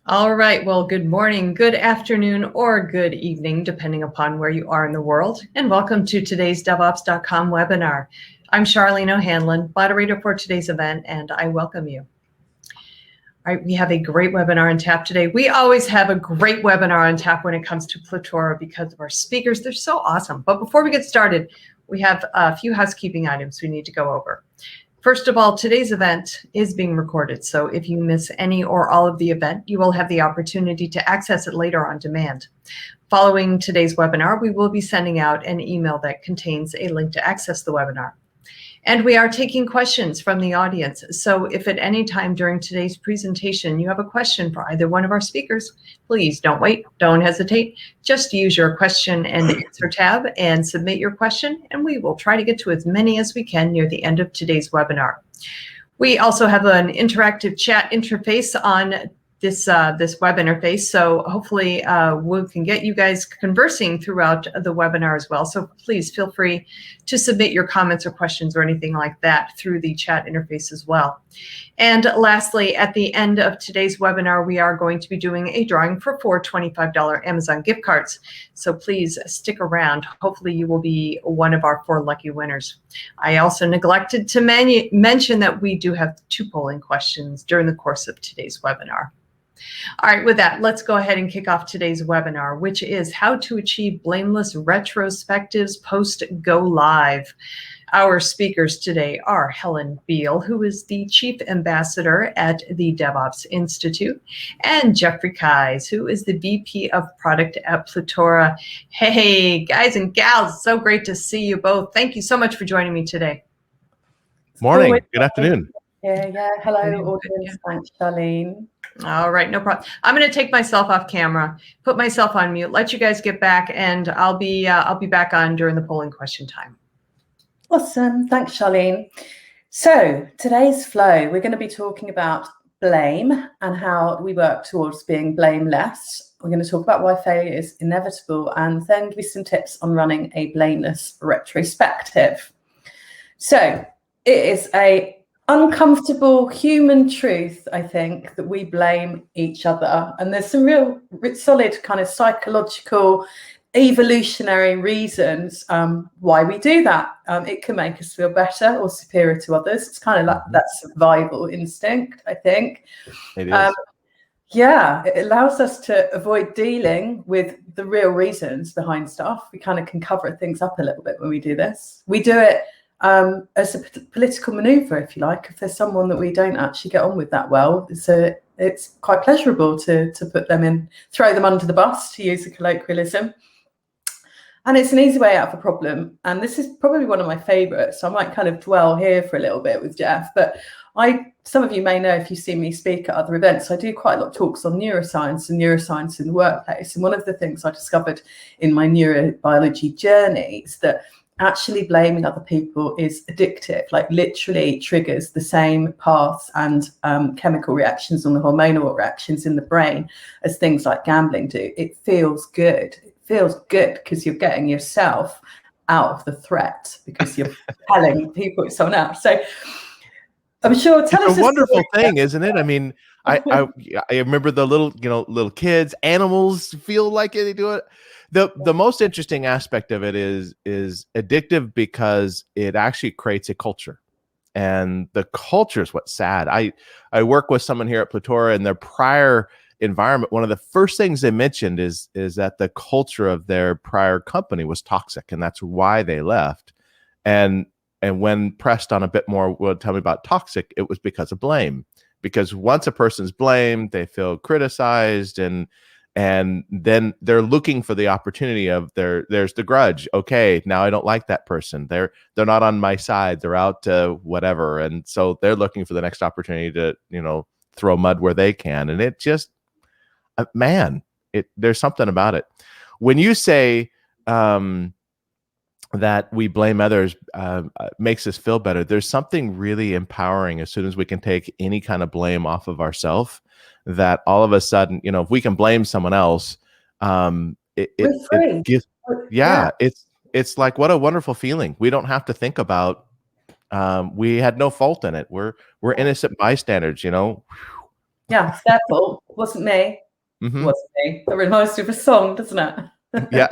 All right. Well, good morning, good afternoon, or good evening, depending upon where you are in the world. And welcome to today's DevOps.com webinar. I'm Charlene O'Hanlon, moderator for today's event, and I welcome you. All right, we have a great webinar on tap today. We always have a great webinar on tap when it comes to Platora because of our speakers. They're so awesome. But before we get started, we have a few housekeeping items we need to go over. First of all, today's event is being recorded, so if you miss any or all of the event, you will have the opportunity to access it later on demand. Following today's webinar, we will be sending out an email that contains a link to access the webinar. And we are taking questions from the audience, so if at any time during today's presentation you have a question for either one of our speakers, please don't wait, don't hesitate. Just use your question and answer tab and submit your question, and we will try to get to as many as we can near the end of today's webinar. We also have an interactive chat interface on this web interface, so hopefully we can get you guys conversing throughout the webinar as well. So please feel free to submit your comments or questions or anything like that through the chat interface as well. And lastly, at the end of today's webinar, we are going to be doing a drawing for 4 $25 Amazon gift cards. So please stick around. Hopefully you will be one of our 4 lucky winners. I also neglected to mention that we do have 2 polling questions during the course of today's webinar. All right, with that, let's go ahead and kick off today's webinar, which is how to achieve blameless retrospectives post go live. Our speakers today are Helen Beal, who is the Chief Ambassador at the DevOps Institute, and Jeffrey Keyes, who is the VP of Product at Platora. Hey, guys and gals, so great to see you both. Thank you so much for joining me today. Morning, good afternoon. Yeah. Hello, audience. Thanks, Charlene. All right, no problem. I'm going to take myself off camera, put myself on mute, let you guys get back, and I'll be back on during the polling question time. Awesome. Thanks, Charlene. So today's flow, we're going to be talking about blame and how we work towards being blameless. We're going to talk about why failure is inevitable and then give you some tips on running a blameless retrospective. So it is a uncomfortable human truth, I think, that we blame each other. And there's some real solid kind of psychological, evolutionary reasons why we do that. It can make us feel better or superior to others. It's kind of like that survival instinct, I think. It is. Yeah, it allows us to avoid dealing with the real reasons behind stuff. We kind of can cover things up a little bit when we do this. We do it as a political maneuver, if you like. If there's someone that we don't actually get on with that well, it's quite pleasurable to put them in, throw them under the bus, to use a colloquialism. And it's an easy way out of a problem. And this is probably one of my favorites. So I might kind of dwell here for a little bit with Jeff. But some of you may know, if you've seen me speak at other events, I do quite a lot of talks on neuroscience and neuroscience in the workplace. And one of the things I discovered in my neurobiology journey is that actually blaming other people is addictive, like literally triggers the same paths and chemical reactions and the hormonal reactions in the brain as things like gambling do. It feels good. It feels good because you're getting yourself out of the threat because you're telling people it's someone else. So I'm sure it's a wonderful thing, isn't it? I mean, I remember the little kids, animals feel like it, they do it. The most interesting aspect of it is addictive because it actually creates a culture, and the culture is what's sad. I work with someone here at Platora, and their prior environment, one of the first things they mentioned is that the culture of their prior company was toxic, and that's why they left. And when pressed on a bit more, well, tell me about toxic, it was because of blame. Because once a person's blamed, they feel criticized, and then they're looking for the opportunity of there's the grudge. Okay, now I don't like that person. They're not on my side. They're out to whatever. And so they're looking for the next opportunity to, throw mud where they can. And it just, man, there's something about it. When you say that we blame others makes us feel better, there's something really empowering as soon as we can take any kind of blame off of ourselves, that all of a sudden, if we can blame someone else, it gives, it's like, what a wonderful feeling. We don't have to think about, we had no fault in it. We're innocent bystanders, Yeah, it's their fault. It wasn't me. Mm-hmm. It wasn't me. That reminds me of a song, doesn't it? Yeah.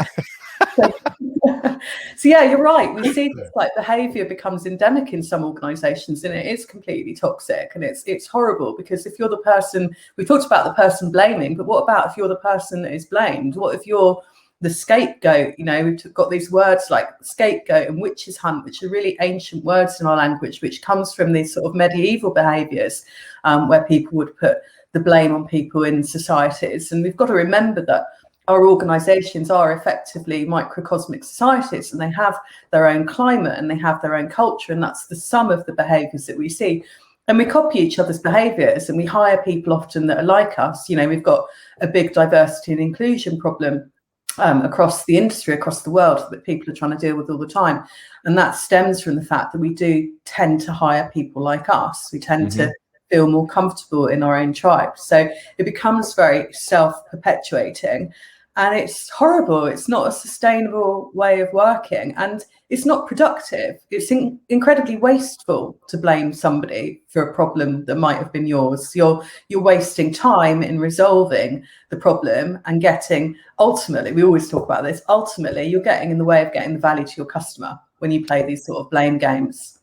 So yeah, you're right. We see this like behavior becomes endemic in some organizations, and it is completely toxic, and it's horrible, because if you're the person, we talked about the person blaming, but what about if you're the person that is blamed? What if you're the scapegoat? You know, we've got these words like scapegoat and witches hunt, which are really ancient words in our language, which comes from these sort of medieval behaviors, where people would put the blame on people in societies. And we've got to remember that our organizations are effectively microcosmic societies, and they have their own climate and they have their own culture, and that's the sum of the behaviors that we see. And we copy each other's behaviors, and we hire people often that are like us. You know, we've got a big diversity and inclusion problem across the industry, across the world, that people are trying to deal with all the time. And that stems from the fact that we do tend to hire people like us. We tend to feel more comfortable in our own tribe. So it becomes very self-perpetuating. And it's horrible. It's not a sustainable way of working, and it's not productive. It's incredibly wasteful to blame somebody for a problem that might have been yours. You're wasting time in resolving the problem and getting, ultimately, we always talk about this, ultimately you're getting in the way of getting the value to your customer when you play these sort of blame games.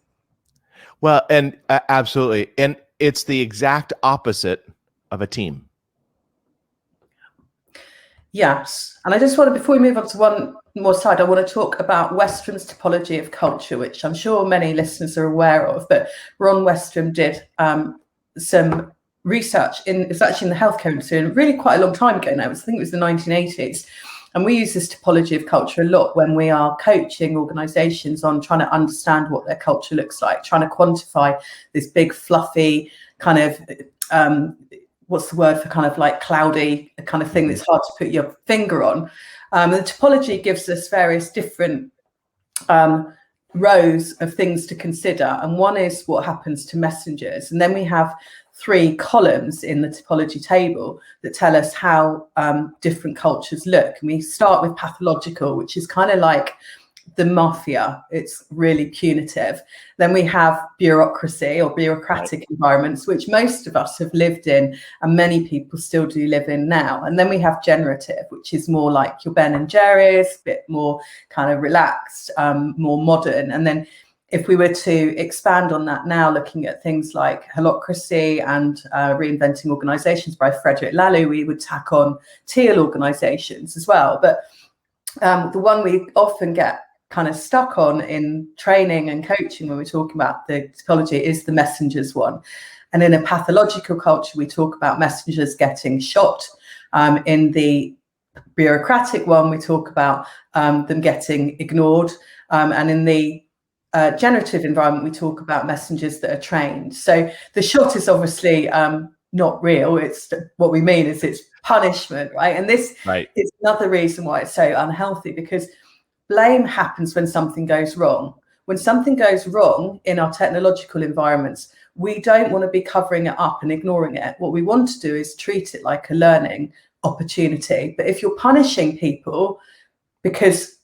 Well, and absolutely. And it's the exact opposite of a team. Yes. And I just want to, before we move on to one more slide, I want to talk about Westram's typology of culture, which I'm sure many listeners are aware of. But Ron Westram did some research it's actually in the healthcare industry, and really quite a long time ago now. I think it was the 1980s. And we use this typology of culture a lot when we are coaching organizations on trying to understand what their culture looks like, trying to quantify this big, fluffy kind of what's the word for kind of like cloudy kind of thing that's hard to put your finger on. The typology gives us various different rows of things to consider. And one is what happens to messengers. And then we have 3 columns in the typology table that tell us how different cultures look. And we start with pathological, which is kind of like the mafia. It's really punitive. Then we have bureaucracy or bureaucratic environments, which most of us have lived in, and many people still do live in now. And then we have generative, which is more like your Ben and Jerry's, a bit more kind of relaxed, more modern. And then if we were to expand on that now, looking at things like holocracy and reinventing organizations by Frederick Laloux, we would tack on teal organizations as well. But the one we often get kind of stuck on in training and coaching when we're talking about the typology is the messengers one. And in a pathological culture, we talk about messengers getting shot. In the bureaucratic one, we talk about them getting ignored. And in the generative environment, we talk about messengers that are trained. So the shot is obviously not real. It's what we mean is it's punishment, right? And this is another reason why it's so unhealthy, because blame happens when something goes wrong. When something goes wrong in our technological environments, we don't want to be covering it up and ignoring it. What we want to do is treat it like a learning opportunity. But if you're punishing people because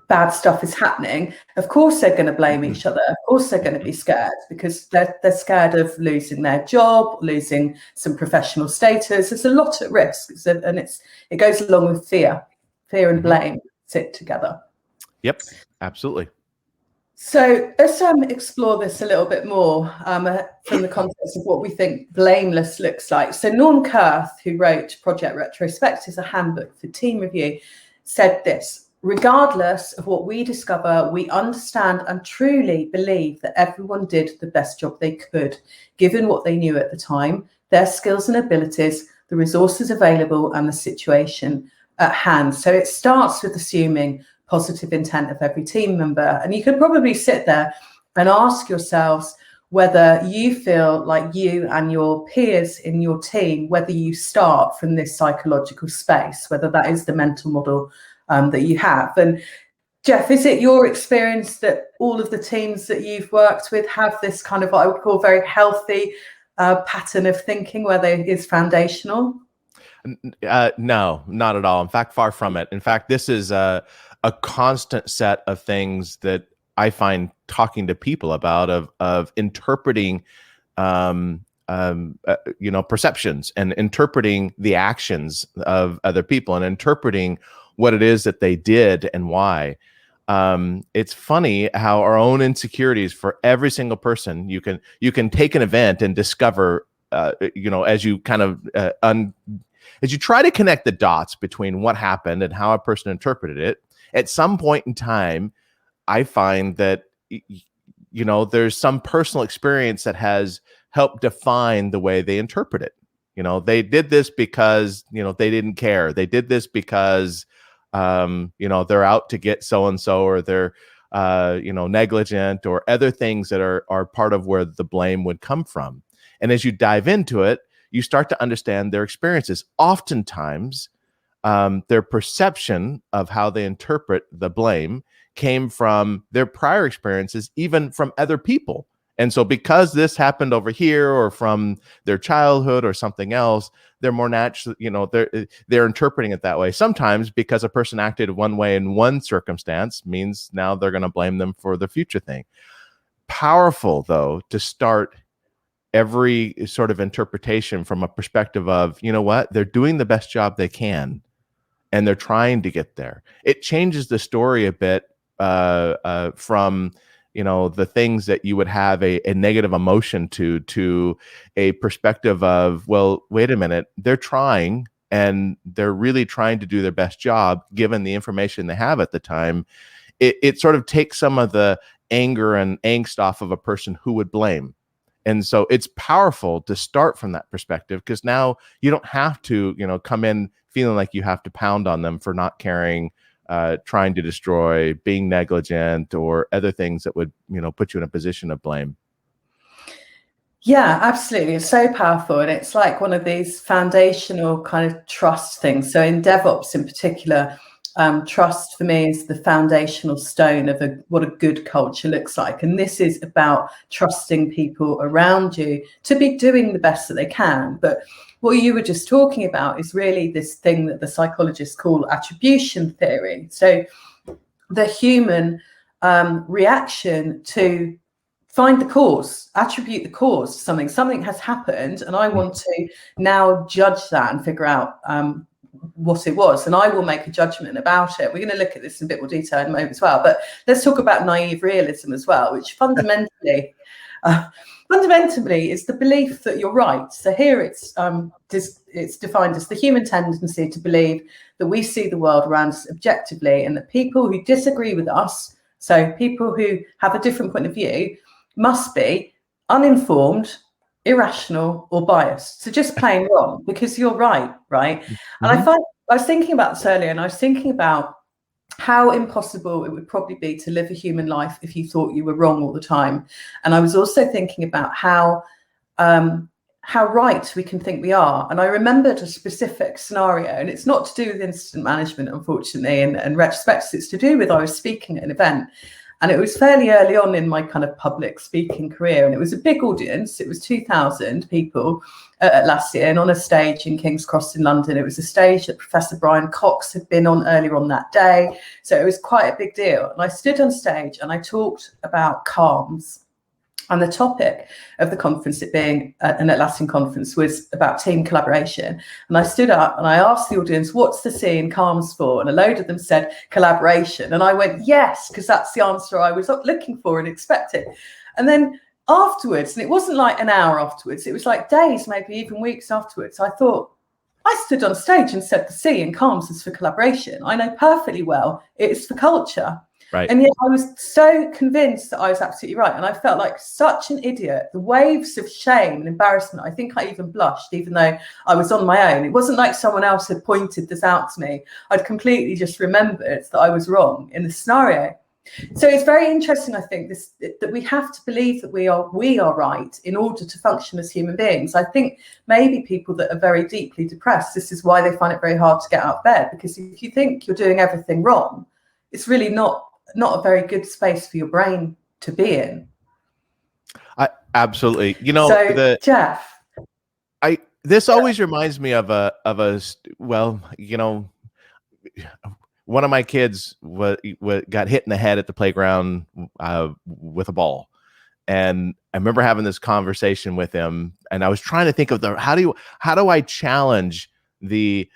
bad stuff is happening, of course they're going to blame each other. Of course they're going to be scared, because they're scared of losing their job, losing some professional status. There's a lot at risk, and it goes along with fear and blame sit together. Yep, absolutely. So let's explore this a little bit more from the context of what we think blameless looks like. So Norm Kurth, who wrote Project Retrospectives, a handbook for team review, said this: regardless of what we discover, we understand and truly believe that everyone did the best job they could, given what they knew at the time, their skills and abilities, the resources available, and the situation at hand. So it starts with assuming positive intent of every team member. And you could probably sit there and ask yourselves whether you feel like you and your peers in your team, whether you start from this psychological space, whether that is the mental model that you have. And Jeff, is it your experience that all of the teams that you've worked with have this kind of what I would call very healthy pattern of thinking where they is foundational? No, not at all. In fact, far from it. In fact, this is a constant set of things that I find talking to people about of interpreting perceptions and interpreting the actions of other people and interpreting what it is that they did and why. It's funny how our own insecurities for every single person, you can take an event and discover, as you kind of as you try to connect the dots between what happened and how a person interpreted it, at some point in time, I find that, there's some personal experience that has helped define the way they interpret it. They did this because, they didn't care. They did this because, they're out to get so-and-so, or they're, negligent, or other things that are part of where the blame would come from. And as you dive into it, you start to understand their experiences. Oftentimes, their perception of how they interpret the blame came from their prior experiences, even from other people. And so because this happened over here, or from their childhood or something else, they're more natural, they're interpreting it that way. Sometimes because a person acted one way in one circumstance means now they're going to blame them for the future thing. Powerful, though, to start every sort of interpretation from a perspective of, they're doing the best job they can, and they're trying to get there. It changes the story a bit from, the things that you would have a negative emotion to a perspective of, well, wait a minute, they're trying, and they're really trying to do their best job given the information they have at the time. It sort of takes some of the anger and angst off of a person who would blame. And so it's powerful to start from that perspective, because now you don't have to, come in feeling like you have to pound on them for not caring, trying to destroy, being negligent, or other things that would, put you in a position of blame. Yeah, absolutely. It's so powerful. And it's like one of these foundational kind of trust things. So in DevOps in particular, trust for me is the foundational stone of what a good culture looks like. And this is about trusting people around you to be doing the best that they can. But what you were just talking about is really this thing that the psychologists call attribution theory. So the human reaction to find the cause, attribute the cause to something. Something has happened, and I want to now judge that and figure out what it was, and I will make a judgment about it. We're going to look at this in a bit more detail in a moment as well, but let's talk about naive realism as well, which fundamentally is the belief that you're right. So here it's defined as the human tendency to believe that we see the world around us objectively, and that people who disagree with us, so people who have a different point of view, must be uninformed, irrational, or biased. So just plain wrong, because you're right? And I was thinking about this earlier, and I was thinking about how impossible it would probably be to live a human life if you thought you were wrong all the time. And I was also thinking about how right we can think we are. And I remembered a specific scenario, and it's not to do with incident management, unfortunately, and retrospectives. It's to do with, I was speaking at an event, and it was fairly early on in my kind of public speaking career. And it was a big audience. It was 2,000 people last year, and on a stage in King's Cross in London. It was a stage that Professor Brian Cox had been on earlier on that day. So it was quite a big deal. And I stood on stage and I talked about calms. And the topic of the conference, it being an Atlassian conference, was about team collaboration. And I stood up and I asked the audience, what's the C in calms for? And a load of them said collaboration. And I went, yes, because that's the answer I was looking for and expecting. And then afterwards, and it wasn't like an hour afterwards, it was like days, maybe even weeks afterwards, I thought, I stood on stage and said the C in calms is for collaboration. I know perfectly well it's for culture. Right. And yet I was so convinced that I was absolutely right. And I felt like such an idiot. The waves of shame and embarrassment, I think I even blushed, even though I was on my own. It wasn't like someone else had pointed this out to me. I'd completely just remembered that I was wrong in the scenario. So it's very interesting, I think, that we have to believe that we are right in order to function as human beings. I think maybe people that are very deeply depressed, this is why they find it very hard to get out of bed, because if you think you're doing everything wrong, it's really not a very good space for your brain to be in. Absolutely. Jeff, this always reminds me of one of my kids got hit in the head at the playground with a ball, And I remember having this conversation with him, and I was trying to think of how do I challenge the,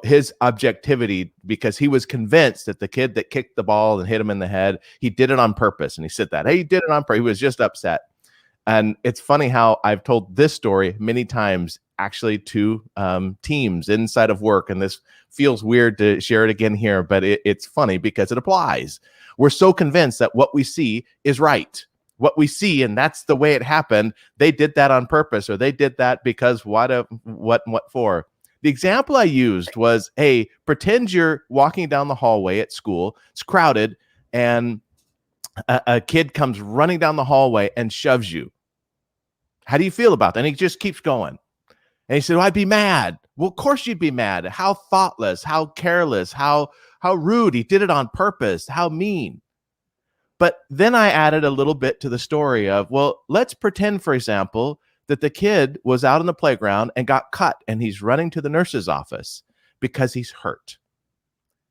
his objectivity, because he was convinced that the kid that kicked the ball and hit him in the head, he did it on purpose. And he said that, hey, he did it on purpose. He was just upset. And it's funny how I've told this story many times, actually, to teams inside of work. And this feels weird to share it again here, but it's funny because it applies. We're so convinced that what we see is right. What we see, and that's the way it happened. They did that on purpose, or they did that because what for? The example I used was, hey, pretend you're walking down the hallway at school. It's crowded, and a kid comes running down the hallway and shoves you. How do you feel about that? And he just keeps going. And he said, well, I'd be mad. Well, of course you'd be mad. How thoughtless, how careless, how rude. He did it on purpose. How mean. But then I added a little bit to the story of, well, let's pretend, for example, that the kid was out on the playground and got cut, and he's running to the nurse's office because he's hurt.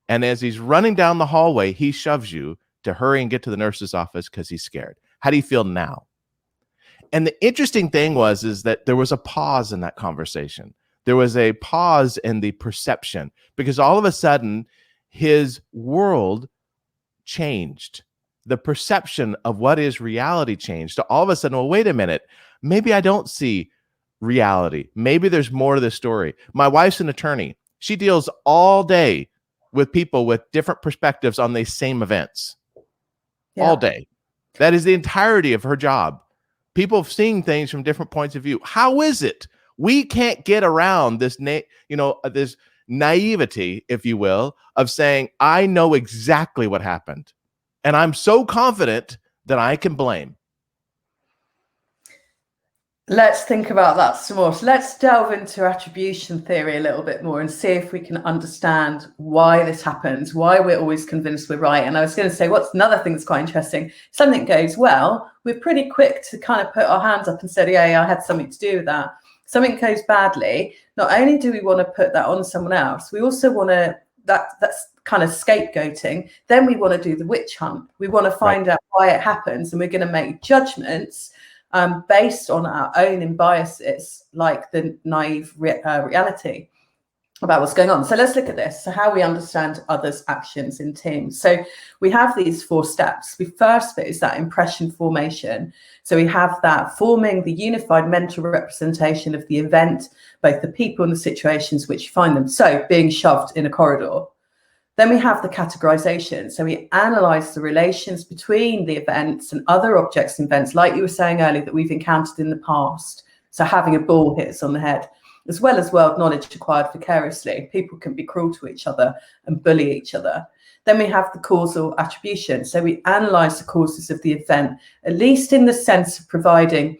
And as he's running down the hallway, he shoves you to hurry and get to the nurse's office because he's scared. How do you feel now? And the interesting thing is that there was a pause in that conversation. There was a pause in the perception, because all of a sudden his world changed. The perception of what is reality changed. So all of a sudden, well, wait a minute, maybe I don't see reality. Maybe there's more to the story. My wife's an attorney. She deals all day with people with different perspectives on these same events. Yeah. All day. That is the entirety of her job. People seeing things from different points of view. How is it we can't get around this, this naivety, if you will, of saying, I know exactly what happened, and I'm so confident that I can blame? Let's think about that some more. So let's delve into attribution theory a little bit more and see if we can understand why this happens, why we're always convinced we're right. And I was going to say, what's another thing that's quite interesting? Something goes well, we're pretty quick to kind of put our hands up and say, yeah, I had something to do with that. Something goes badly, not only do we want to put that on someone else, we also want to, that's kind of scapegoating. Then we want to do the witch hunt. We want to find out why it happens, and we're going to make judgments based on our own biases, like the naive reality about what's going on. So let's look at this. So how we understand others' actions in teams. So we have these 4 steps. The first bit is that impression formation. So we have that forming the unified mental representation of the event, both the people and the situations which you find them. So being shoved in a corridor. Then we have the categorization. So we analyze the relations between the events and other objects and events, like you were saying earlier, that we've encountered in the past. So having a ball hit us on the head, as well as world knowledge acquired vicariously. People can be cruel to each other and bully each other. Then we have the causal attribution. So we analyze the causes of the event, at least in the sense of providing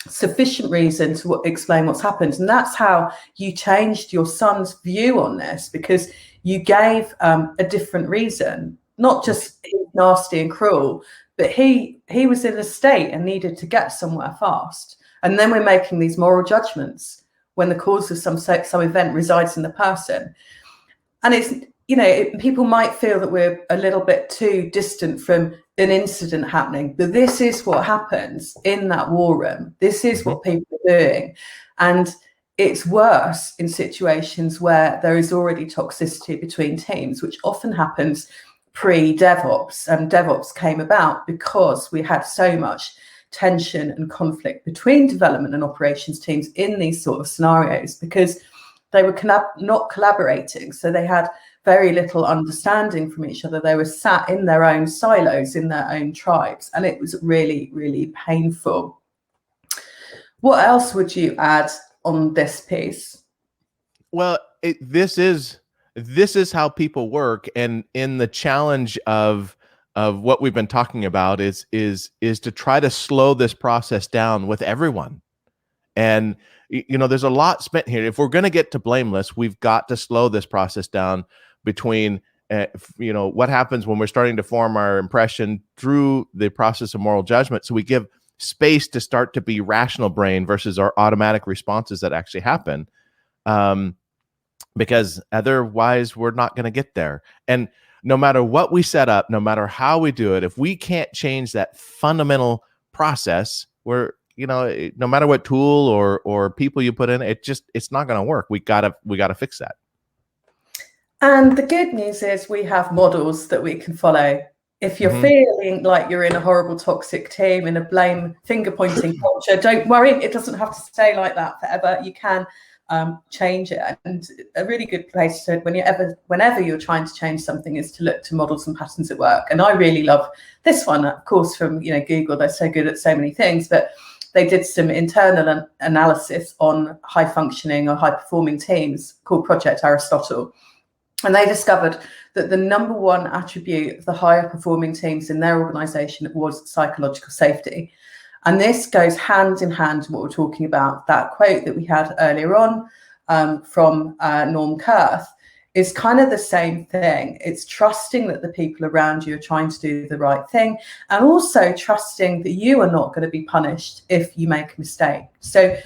sufficient reason to explain what's happened. And that's how you changed your son's view on this, because you gave a different reason, not just nasty and cruel, but he was in a state and needed to get somewhere fast. And then we're making these moral judgments when the cause of some event resides in the person. And it's, people might feel that we're a little bit too distant from an incident happening, but this is what happens in that war room. This is what people are doing. And it's worse in situations where there is already toxicity between teams, which often happens pre-DevOps. And DevOps came about because we had so much tension and conflict between development and operations teams in these sort of scenarios, because they were not collaborating. So they had very little understanding from each other. They were sat in their own silos, in their own tribes, and it was really, really painful. What else would you add on this piece? Well, this is how people work, and in the challenge of what we've been talking about is to try to slow this process down with everyone. And there's a lot spent here. If we're going to get to blameless, we've got to slow this process down between what happens when we're starting to form our impression through the process of moral judgment. So we give space to start to be rational brain versus our automatic responses that actually happen, because otherwise we're not going to get there. And no matter what we set up, no matter how we do it, if we can't change that fundamental process where, no matter what tool or people you put in, it's not going to work. We gotta fix that. And the good news is we have models that we can follow. If you're feeling like you're in a horrible toxic team, in a blame finger pointing culture, don't worry. It doesn't have to stay like that forever. You can change it. And a really good place to, whenever you're trying to change something, is to look to models and patterns at work. And I really love this one, of course, from Google. They're so good at so many things, but they did some internal analysis on high functioning or high performing teams called Project Aristotle. And they discovered that the number one attribute of the higher performing teams in their organization was psychological safety. And this goes hand in hand with what we're talking about. That quote that we had earlier on from Norm Kurth is kind of the same thing. It's trusting that the people around you are trying to do the right thing, and also trusting that you are not going to be punished if you make a mistake. So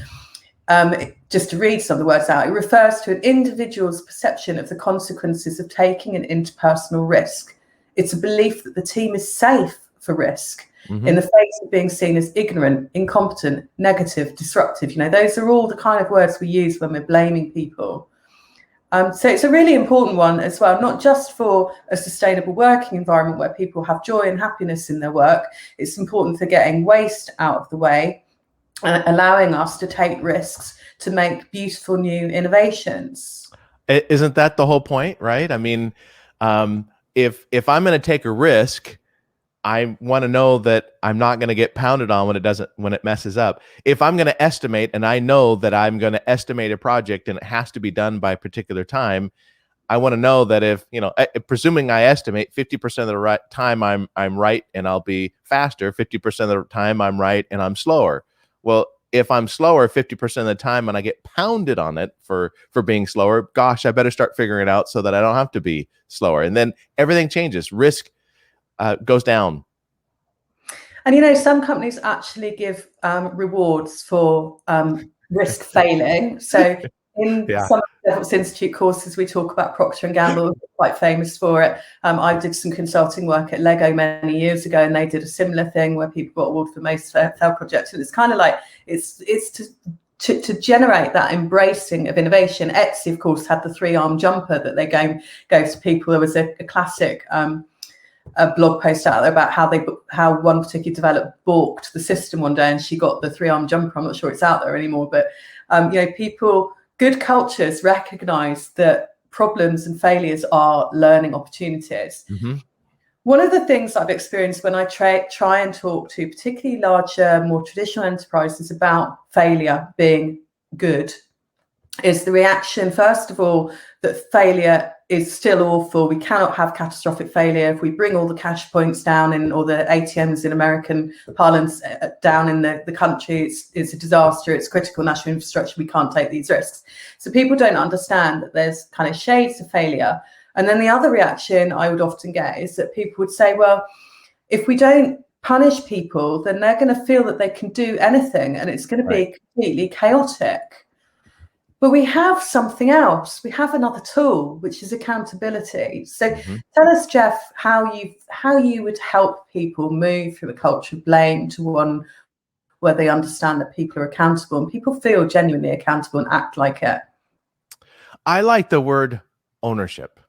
just to read some of the words out, it refers to an individual's perception of the consequences of taking an interpersonal risk. It's a belief that the team is safe for risk in the face of being seen as ignorant, incompetent, negative, disruptive. Those are all the kind of words we use when we're blaming people. So it's a really important one as well, not just for a sustainable working environment where people have joy and happiness in their work. It's important for getting waste out of the way, allowing us to take risks to make beautiful new innovations. Isn't that the whole point, right? I mean, if I'm going to take a risk, I want to know that I'm not going to get pounded on when it messes up. If I'm going to estimate, and I know that I'm going to estimate a project and it has to be done by a particular time, I want to know that if, presuming I estimate 50% of the time I'm right and I'll be faster, 50% of the time I'm right and I'm slower. Well, if I'm slower 50% of the time and I get pounded on it for being slower, gosh, I better start figuring it out so that I don't have to be slower. And then everything changes. Risk goes down. And some companies actually give rewards for risk failing. So in some of the DevOps Institute courses, we talk about Procter & Gamble, quite famous for it. I did some consulting work at Lego many years ago, and they did a similar thing where people got awarded for most failed projects. And it's kind of like it's to generate that embracing of innovation. Etsy, of course, had the 3-arm jumper that they go to people. There was a classic a blog post out there about how one particular developer balked the system one day and she got the 3-arm jumper. I'm not sure it's out there anymore, but good cultures recognize that problems and failures are learning opportunities. One of the things I've experienced when I try and talk to particularly larger, more traditional enterprises about failure being good is the reaction, first of all, that failure is still awful. We cannot have catastrophic failure. If we bring all the cash points down or the ATMs in American parlance down in the country, it's a disaster. It's critical national infrastructure. We can't take these risks. So people don't understand that there's kind of shades of failure. And then the other reaction I would often get is that people would say, well, if we don't punish people, then they're going to feel that they can do anything and it's going to be completely chaotic. But we have something else. We have another tool, which is accountability. So tell us, Jeff, how you would help people move from a culture of blame to one where they understand that people are accountable and people feel genuinely accountable and act like it. I like the word ownership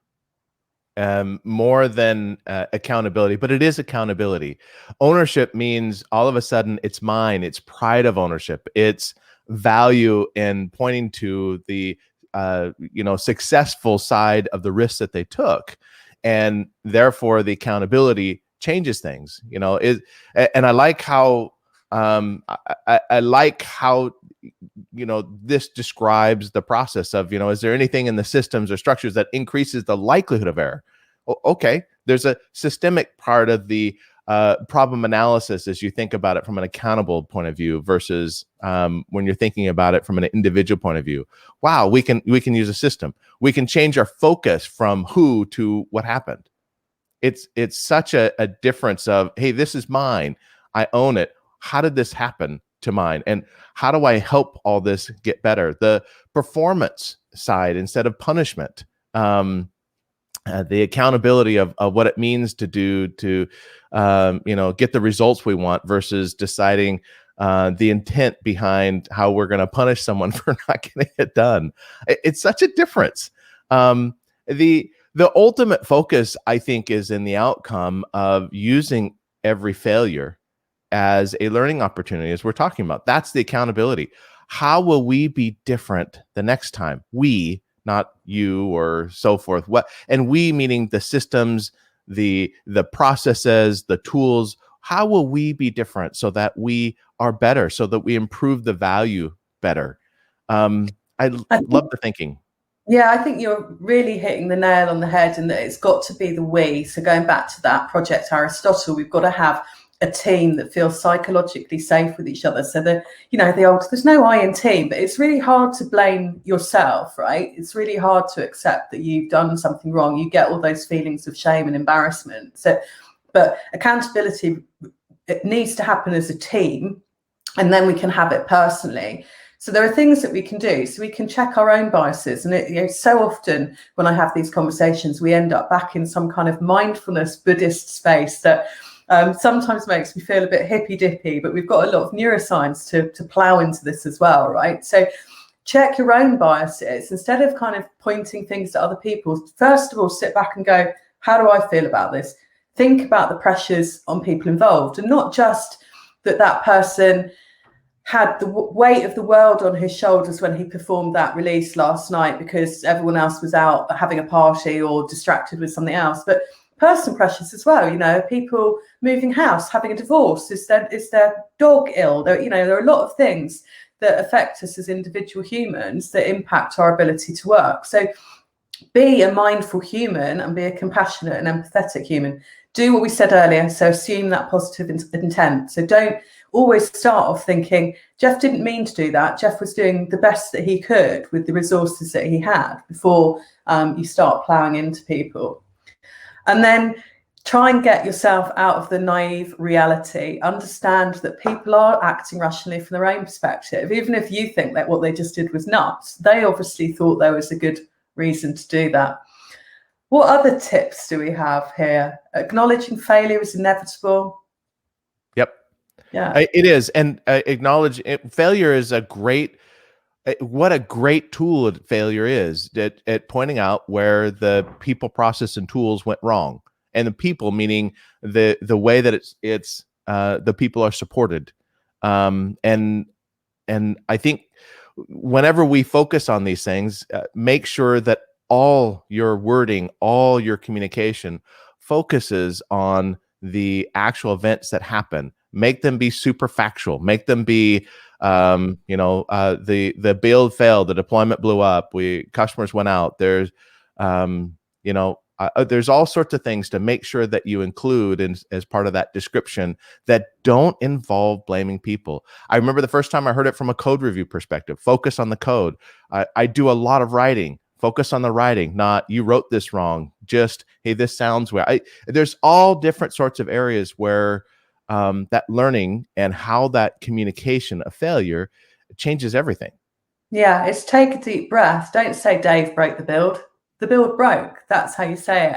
more than accountability, but it is accountability. Ownership means all of a sudden it's mine. It's pride of ownership. It's value in pointing to the successful side of the risks that they took, and therefore the accountability changes things. And I like how I like how this describes the process of is there anything in the systems or structures that increases the likelihood of error? Okay, there's a systemic part of the problem analysis as you think about it from an accountable point of view versus when you're thinking about it from an individual point of view. Wow, we can use a system. We can change our focus from who to what happened. It's such a difference of, hey, this is mine. I own it. How did this happen to mine? And how do I help all this get better? The performance side instead of punishment. the accountability of what it means to do to get the results we want versus deciding the intent behind how we're going to punish someone for not getting it done. It's such a difference. The ultimate focus, I think, is in the outcome of using every failure as a learning opportunity, as we're talking about. That's the accountability. How will we be different the next time? We, not you or so forth. And we meaning the systems, the processes, the tools. How will we be different so that we are better, so that we improve the value better? I love the thinking. Yeah, I think you're really hitting the nail on the head, and that it's got to be the we. So going back to that Project Aristotle, we've got to have a team that feels psychologically safe with each other. So the old, there's no I in team, but it's really hard to blame yourself, right? It's really hard to accept that you've done something wrong. You get all those feelings of shame and embarrassment. So, but accountability, it needs to happen as a team, and then we can have it personally. So there are things that we can do. So we can check our own biases. And so often when I have these conversations, we end up back in some kind of mindfulness Buddhist space that sometimes makes me feel a bit hippy dippy, but we've got a lot of neuroscience to plow into this as well, right? So check your own biases. Instead of kind of pointing things to other people, first of all, sit back and go, how do I feel about this? Think about the pressures on people involved, and not just that person had the weight of the world on his shoulders when he performed that release last night because everyone else was out having a party or distracted with something else, but personal pressures as well. People moving house, having a divorce, is their dog ill? There are a lot of things that affect us as individual humans that impact our ability to work. So be a mindful human and be a compassionate and empathetic human. Do what we said earlier. So assume that positive intent. So don't always start off thinking, Jeff didn't mean to do that. Jeff was doing the best that he could with the resources that he had, before you start plowing into people. And then try and get yourself out of the naive reality. Understand that people are acting rationally from their own perspective. Even if you think that what they just did was nuts, they obviously thought there was a good reason to do that. What other tips do we have here? Acknowledging failure is inevitable. Yep. Yeah, it is. And acknowledge failure is what a great tool failure is at pointing out where the people, process, and tools went wrong. And the people meaning the way that it's the people are supported. And I think whenever we focus on these things, make sure that all your wording, all your communication focuses on the actual events that happen. Make them be super factual. Make them be, the build failed, the deployment blew up, customers went out. There's, there's all sorts of things to make sure that you include as part of that description that don't involve blaming people. I remember the first time I heard it from a code review perspective. Focus on the code. I do a lot of writing. Focus on the writing, not you wrote this wrong. Just, hey, this sounds weird. There's all different sorts of areas where that learning and how that communication of failure changes everything. Yeah, it's take a deep breath. Don't say Dave broke the build. The build broke. That's how you say it.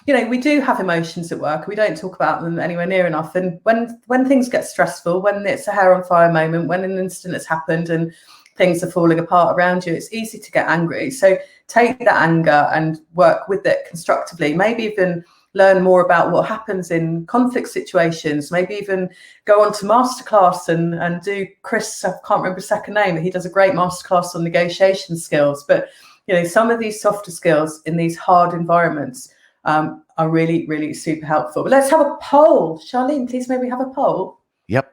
And we do have emotions at work. We don't talk about them anywhere near enough. And when things get stressful, when it's a hair on fire moment, when an incident has happened and things are falling apart around you, it's easy to get angry. So take that anger and work with it constructively. Maybe even learn more about what happens in conflict situations. Maybe even go on to masterclass and do Chris, I can't remember his second name, but he does a great masterclass on negotiation skills. But some of these softer skills in these hard environments are really, really super helpful. But let's have a poll. Charlene, please, may we have a poll? Yep.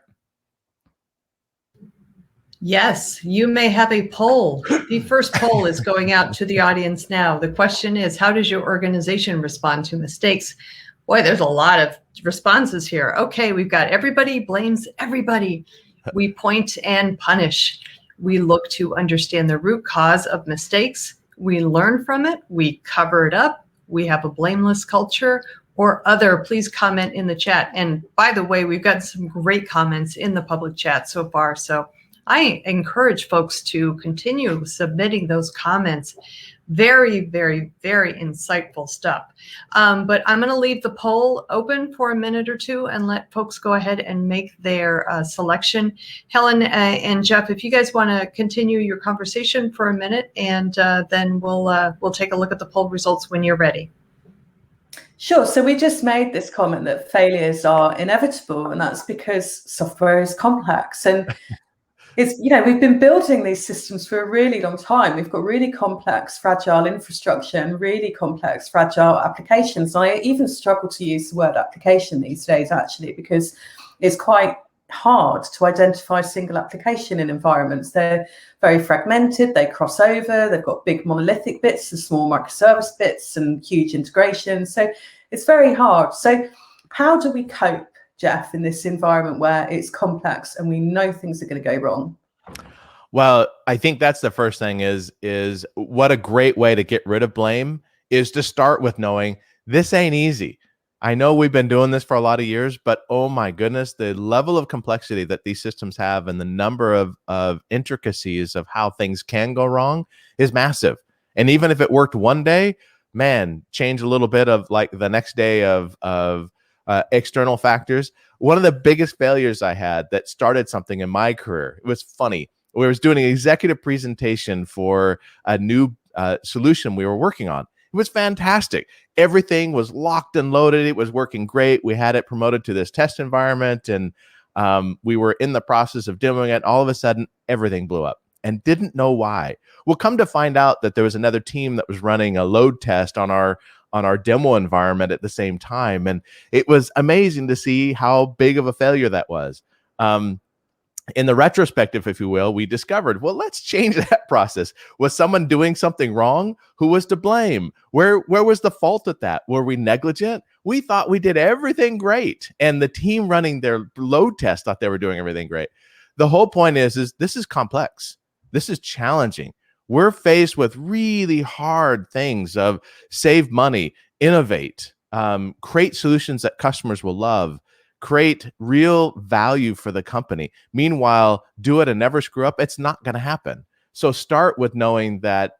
Yes, you may have a poll. The first poll is going out to the audience now. The question is, how does your organization respond to mistakes? Boy, there's a lot of responses here. Okay, we've got everybody blames everybody. We point and punish. We look to understand the root cause of mistakes. We learn from it. We cover it up. We have a blameless culture. Or other, please comment in the chat. And by the way, we've got some great comments in the public chat so far. So I encourage folks to continue submitting those comments. Very, very, very insightful stuff. But I'm going to leave the poll open for a minute or two and let folks go ahead and make their selection. Helen and Jeff, if you guys want to continue your conversation for a minute, and then we'll take a look at the poll results when you're ready. Sure. So we just made this comment that failures are inevitable, and that's because software is complex. And it's, we've been building these systems for a really long time. We've got really complex, fragile infrastructure and really complex, fragile applications. I even struggle to use the word application these days, actually, because it's quite hard to identify single application in environments. They're very fragmented, they cross over, they've got big monolithic bits and small microservice bits and huge integrations. So it's very hard. So how do we cope, Jeff, in this environment where it's complex and we know things are going to go wrong? Well, I think that's the first thing is what a great way to get rid of blame is to start with knowing this ain't easy. I know we've been doing this for a lot of years, but oh my goodness, the level of complexity that these systems have and the number of intricacies of how things can go wrong is massive. And even if it worked one day, man, change a little bit of like the next day of external factors. One of the biggest failures I had that started something in my career, it was funny. We was doing an executive presentation for a new solution we were working on. It was fantastic. Everything was locked and loaded. It was working great. We had it promoted to this test environment, and we were in the process of demoing it. All of a sudden, everything blew up and didn't know why. Well, come to find out that there was another team that was running a load test on our demo environment at the same time. And it was amazing to see how big of a failure that was. In the retrospective, if you will, we discovered, well, let's change that process. Was someone doing something wrong? Who was to blame? Where was the fault at that? Were we negligent? We thought we did everything great. And the team running their load test thought they were doing everything great. The whole point is this is complex. This is challenging. We're faced with really hard things of save money, innovate, create solutions that customers will love, create real value for the company. Meanwhile, do it and never screw up. It's not going to happen. So start with knowing that,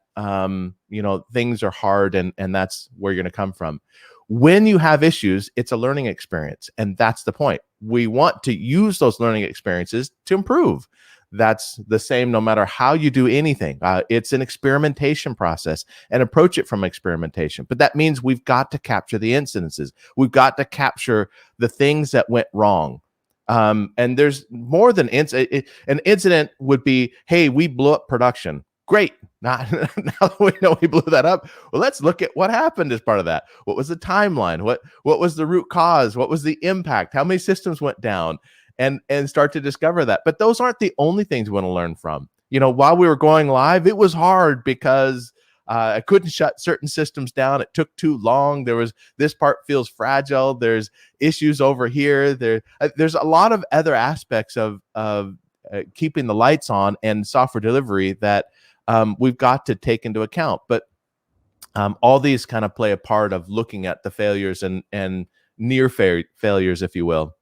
things are hard and that's where you're going to come from. When you have issues, it's a learning experience. And that's the point. We want to use those learning experiences to improve. That's the same no matter how you do anything. It's an experimentation process and approach it from experimentation. But that means we've got to capture the incidences. We've got to capture the things that went wrong. And there's more than an incident would be, hey, we blew up production. Great. Now that we know we blew that up, well, let's look at what happened as part of that. What was the timeline? What was the root cause? What was the impact? How many systems went down? And start to discover that. But those aren't the only things we want to learn from. While we were going live, it was hard because I couldn't shut certain systems down. It took too long. This part feels fragile. There's issues over here. There's a lot of other aspects of keeping the lights on and software delivery that we've got to take into account. But all these kind of play a part of looking at the failures and near failures, if you will.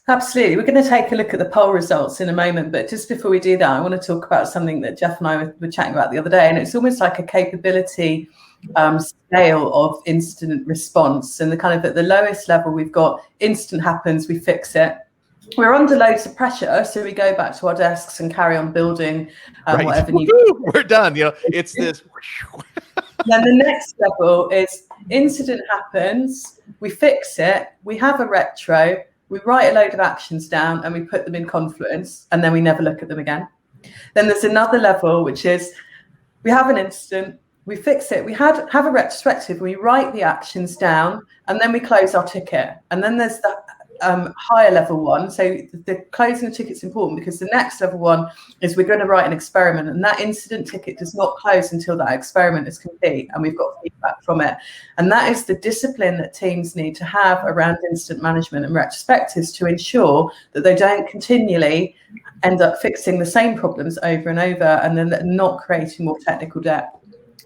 Absolutely. We're going to take a look at the poll results in a moment. But just before we do that, I want to talk about something that Jeff and I were chatting about the other day. And it's almost like a capability scale of incident response. And the kind of at the lowest level, we've got instant happens, we fix it. We're under loads of pressure, so we go back to our desks and carry on building right. whatever we're done. It's this. Then the next level is incident happens, we fix it, we have a retro, we write a load of actions down and we put them in Confluence, and then we never look at them again. Then there's another level, which is we have an incident, we fix it, we have a retrospective, we write the actions down, and then we close our ticket. And then there's the higher level one. So the closing the ticket's important because the next level one is we're going to write an experiment, and that incident ticket does not close until that experiment is complete and we've got feedback from it. And that is the discipline that teams need to have around incident management and retrospectives to ensure that they don't continually end up fixing the same problems over and over and then not creating more technical debt.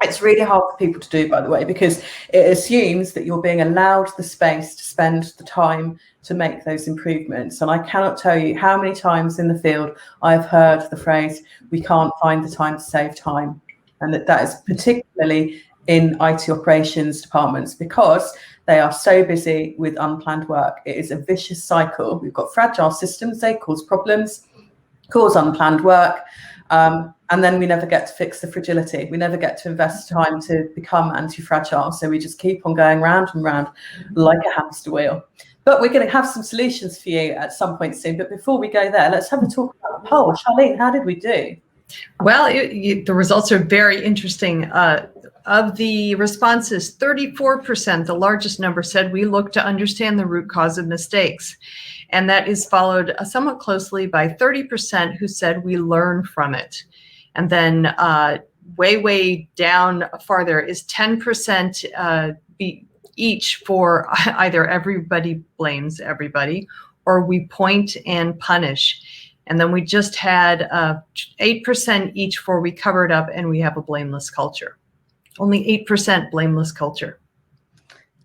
It's really hard for people to do, by the way, because it assumes that you're being allowed the space to spend the time to make those improvements. And I cannot tell you how many times in the field I've heard the phrase, we can't find the time to save time. And that is particularly in IT operations departments, because they are so busy with unplanned work. It is a vicious cycle. We've got fragile systems, they cause problems, cause unplanned work. And then we never get to fix the fragility. We never get to invest time to become anti-fragile. So we just keep on going round and round like a hamster wheel. But we're going to have some solutions for you at some point soon. But before we go there, let's have a talk about the poll. Charlene, how did we do? Well, the results are very interesting. Of the responses, 34%, the largest number, said we look to understand the root cause of mistakes. And that is followed somewhat closely by 30% who said we learn from it. And then way down farther is 10% each for either everybody blames everybody or we point and punish. And then we just had 8% each for we cover it up and we have a blameless culture. Only 8% blameless culture.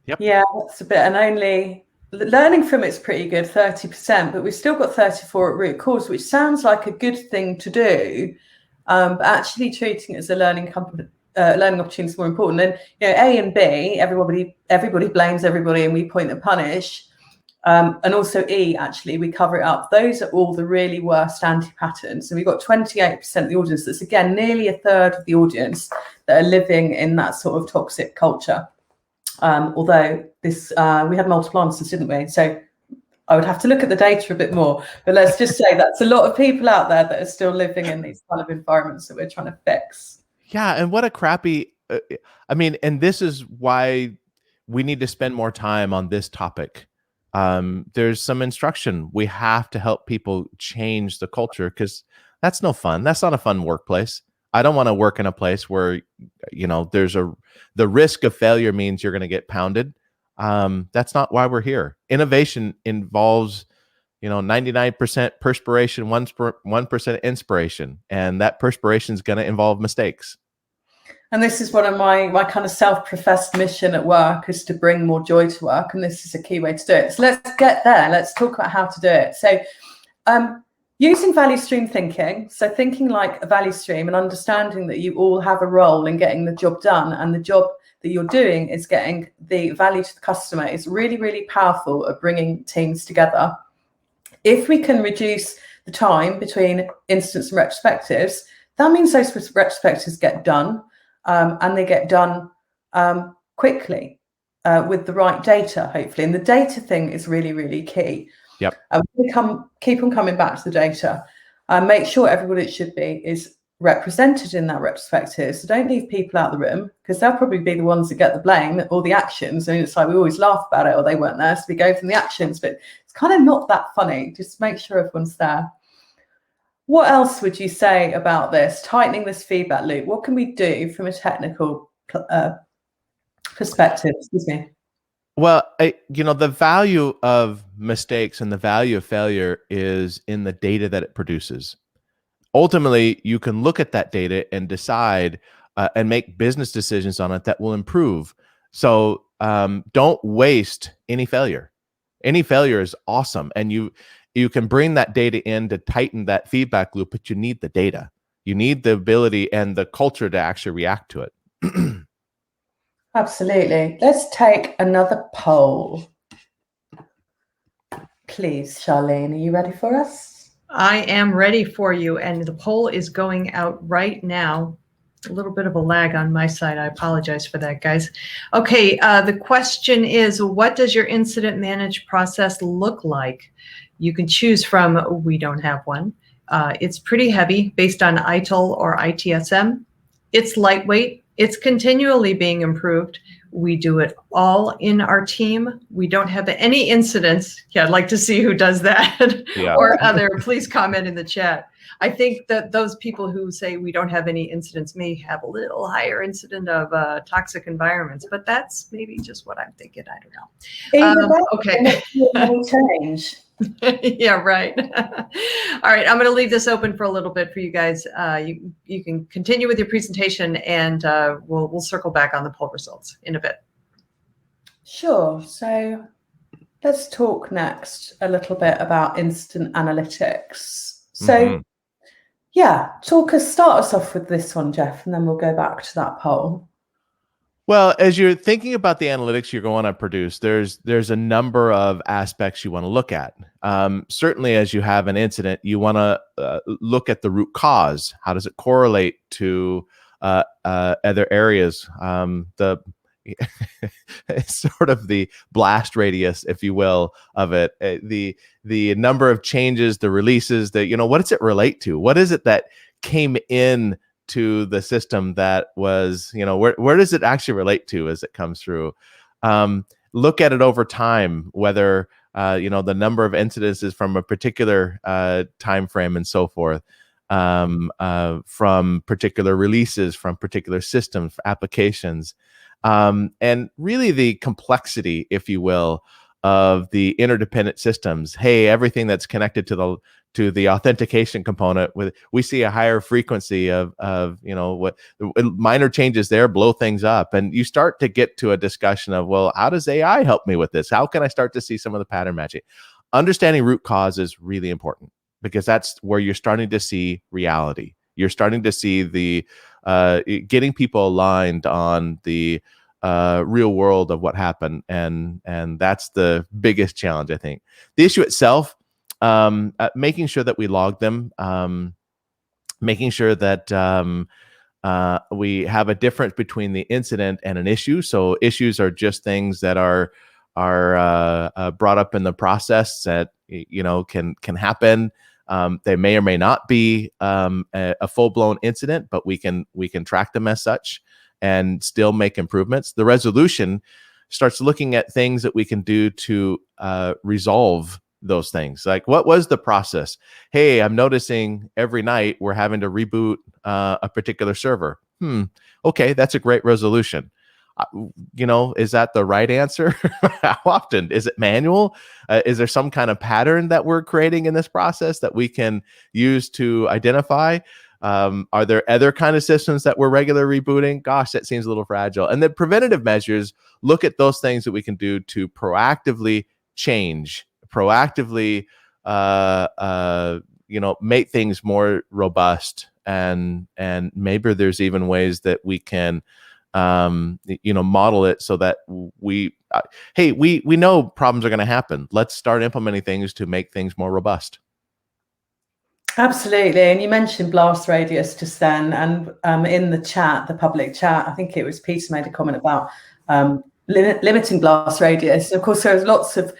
Yep. Yeah, that's a bit, and only learning from it's pretty good, 30%, but we've still got 34 at root cause, which sounds like a good thing to do, but actually treating it as a learning opportunity is more important. And A and B, everybody blames everybody, and we point and punish. And also E, actually, we cover it up. Those are all the really worst anti-patterns. So we've got 28% of the audience. That's, again, nearly a third of the audience that are living in that sort of toxic culture. Although this, we had multiple answers, didn't we? So I would have to look at the data a bit more. But let's just say that's a lot of people out there that are still living in these kind of environments that we're trying to fix. Yeah, and what a crappy, and this is why we need to spend more time on this topic. There's some instruction. We have to help people change the culture, because that's no fun. That's not a fun workplace. I don't want to work in a place where, the risk of failure means you're going to get pounded. That's not why we're here. Innovation involves, 99% perspiration, 1% inspiration, and that perspiration is going to involve mistakes. And this is one of my kind of self-professed mission at work, is to bring more joy to work. And this is a key way to do it. So let's get there. Let's talk about how to do it. So using value stream thinking. So thinking like a value stream and understanding that you all have a role in getting the job done. And the job that you're doing is getting the value to the customer is really, really powerful at bringing teams together. If we can reduce the time between instance and retrospectives, that means those retrospectives get done. And they get done quickly with the right data, hopefully. And the data thing is really, really key. Yep. We keep on coming back to the data. Make sure everybody it should be is represented in that retrospective. So don't leave people out of the room, because they'll probably be the ones that get the blame or the actions. I mean, it's like we always laugh about it, or they weren't there, so we go from the actions. But it's kind of not that funny. Just make sure everyone's there. What else would you say about this, tightening this feedback loop? What can we do from a technical perspective? Excuse me. Well, the value of mistakes and the value of failure is in the data that it produces. Ultimately, you can look at that data and decide and make business decisions on it that will improve. So don't waste any failure. Any failure is awesome. And you can bring that data in to tighten that feedback loop, but you need the data. You need the ability and the culture to actually react to it. Absolutely. Let's take another poll. Please, Charlene, are you ready for us? I am ready for you, and the poll is going out right now. A little bit of a lag on my side. I apologize for that, guys. Okay, the question is, what does your incident management process look like? You can choose from, we don't have one. It's pretty heavy, based on ITIL or ITSM. It's lightweight. It's continually being improved. We do it all in our team. We don't have any incidents. Yeah, I'd like to see who does that Yeah. or other. Please comment in the chat. I think that those people who say we don't have any incidents may have a little higher incident of toxic environments, but that's maybe just what I'm thinking. I don't know. Okay. Change. Yeah, right. All right, I'm going to leave this open for a little bit for you guys. You can continue with your presentation, and we'll circle back on the poll results in a bit. Sure. So let's talk next a little bit about instant analytics. So yeah, start us off with this one, Jeff, and then we'll go back to that poll. Well, as you're thinking about the analytics you're going to produce, there's a number of aspects you want to look at. Certainly, as you have an incident, you want to look at the root cause. How does it correlate to other areas? It's sort of the blast radius, if you will, of it. The number of changes, the releases, what does it relate to? What is it that came in to the system that was, where does it actually relate to as it comes through? Look at it over time, whether the number of incidences from a particular time frame and so forth, from particular releases, from particular systems, applications, and really the complexity, if you will, of the interdependent systems. Hey, everything that's connected to the authentication component, we see a higher frequency of what minor changes there blow things up, and you start to get to a discussion of, well, how does AI help me with this? How can I start to see some of the pattern matching? Understanding root cause is really important, because that's where you're starting to see reality. You're starting to see the getting people aligned on the real world of what happened, and that's the biggest challenge, I think. The issue itself, making sure that we log them, making sure that we have a difference between the incident and an issue. So issues are just things that are brought up in the process that can happen. They may or may not be a full-blown incident, but we can track them as such and still make improvements. The resolution starts looking at things that we can do to resolve those things. Like, what was the process? Hey, I'm noticing every night we're having to reboot a particular server. Okay, that's a great resolution. Is that the right answer? How often? Is it manual? Is there some kind of pattern that we're creating in this process that we can use to identify? Are there other kind of systems that we're regularly rebooting? Gosh, that seems a little fragile. And then preventative measures, look at those things that we can do to proactively change, proactively make things more robust, and maybe there's even ways that we can model it so that we know problems are going to happen. Let's start implementing things to make things more robust. Absolutely. And you mentioned blast radius just then, and in the chat, the public chat, I think it was Peter made a comment about limiting blast radius. And of course, there's lots of